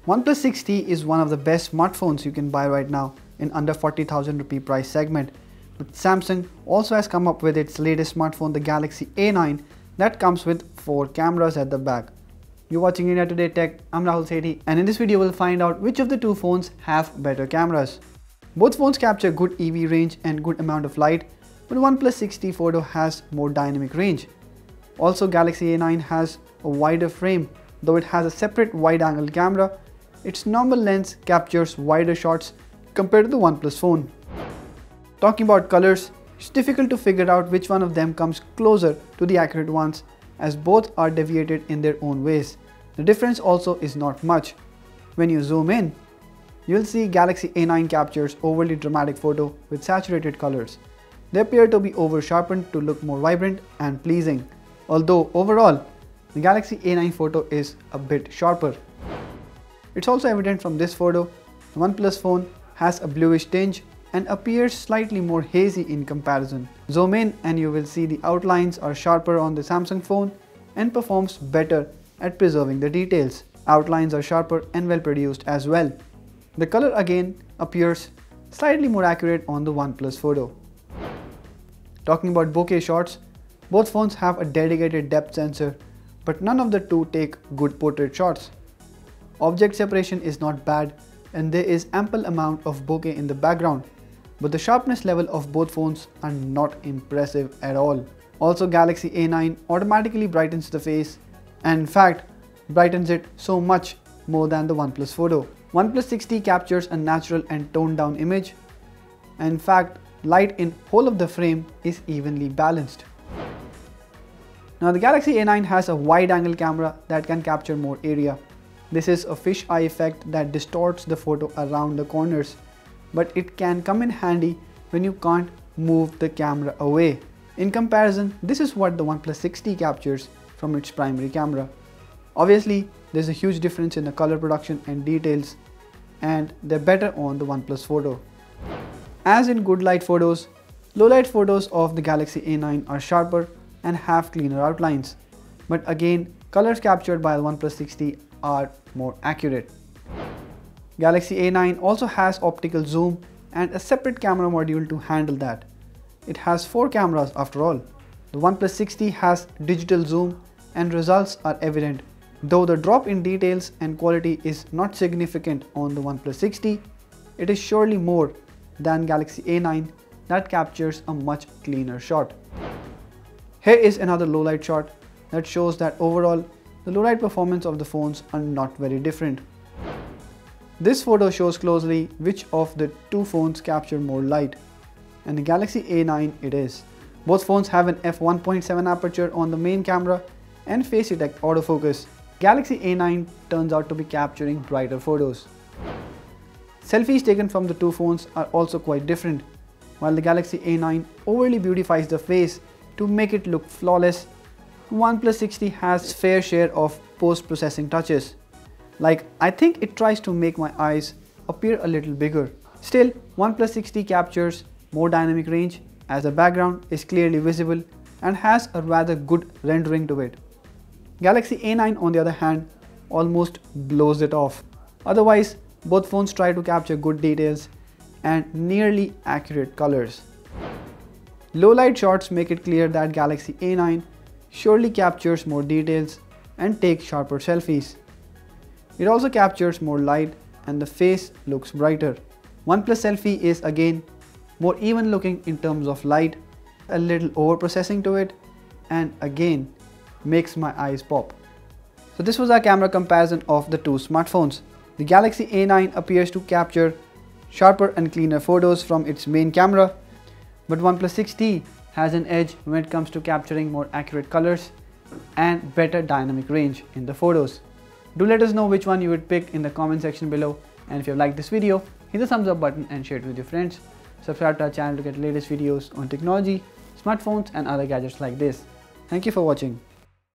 OnePlus 6T is one of the best smartphones you can buy right now in under 40,000 rupee price segment. But Samsung also has come up with its latest smartphone, the Galaxy A9, that comes with 4 cameras at the back. You're watching India Today Tech, I'm Rahul Sethi, and in this video we'll find out which of the two phones have better cameras. Both phones capture good EV range and good amount of light, but OnePlus 6T photo has more dynamic range. Also, Galaxy A9 has a wider frame. Though it has a separate wide-angle camera, its normal lens captures wider shots compared to the OnePlus phone. Talking about colors, it's difficult to figure out which one of them comes closer to the accurate ones, as both are deviated in their own ways. The difference also is not much. When you zoom in, you'll see Galaxy A9 captures overly dramatic photo with saturated colors. They appear to be over-sharpened to look more vibrant and pleasing, although overall, the Galaxy A9 photo is a bit sharper. It's also evident from this photo, the OnePlus phone has a bluish tinge and appears slightly more hazy in comparison. Zoom in and you will see the outlines are sharper on the Samsung phone and performs better at preserving the details. Outlines are sharper and well produced as well. The color again appears slightly more accurate on the OnePlus photo. Talking about bokeh shots, both phones have a dedicated depth sensor, but none of the two take good portrait shots. Object separation is not bad and there is ample amount of bokeh in the background, but the sharpness level of both phones are not impressive at all. Also, Galaxy A9 automatically brightens the face and in fact brightens it so much more than the OnePlus photo. OnePlus 6T captures a natural and toned down image, and in fact light in whole of the frame is evenly balanced. Now the Galaxy A9 has a wide-angle camera that can capture more area. This is a fisheye effect that distorts the photo around the corners, but it can come in handy when you can't move the camera away. In comparison, this is what the OnePlus 6T captures from its primary camera. Obviously, there's a huge difference in the color production and details, and they're better on the OnePlus photo. As in good light photos, low light photos of the Galaxy A9 are sharper and have cleaner outlines, but again colors captured by the OnePlus 6T are more accurate. Galaxy A9 also has optical zoom and a separate camera module to handle that. It has 4 cameras after all. The OnePlus 6T has digital zoom and results are evident, though the drop in details and quality is not significant on the OnePlus 6T. It is surely more than Galaxy A9 that captures a much cleaner shot. Here is another low light shot that shows that overall the low light performance of the phones are not very different. This photo shows closely which of the two phones capture more light, and the Galaxy A9 it is. Both phones have an f1.7 aperture on the main camera and face detect autofocus. Galaxy A9 turns out to be capturing brighter photos. Selfies taken from the two phones are also quite different. While the Galaxy A9 overly beautifies the face to make it look flawless, OnePlus 6T has fair share of post-processing touches. Like, I think it tries to make my eyes appear a little bigger. Still, OnePlus 6T captures more dynamic range as the background is clearly visible and has a rather good rendering to it. Galaxy A9 on the other hand almost blows it off. Otherwise, both phones try to capture good details and nearly accurate colors. Low light shots make it clear that Galaxy A9 surely captures more details and takes sharper selfies. It also captures more light and the face looks brighter. OnePlus selfie is again more even looking in terms of light, a little over processing to it, and again makes my eyes pop. So this was our camera comparison of the two smartphones. The Galaxy A9 appears to capture sharper and cleaner photos from its main camera, but OnePlus 6T has an edge when it comes to capturing more accurate colors and better dynamic range in the photos. Do let us know which one you would pick in the comment section below, and if you have liked this video, hit the thumbs up button and share it with your friends. Subscribe to our channel to get latest videos on technology, smartphones and other gadgets like this. Thank you for watching.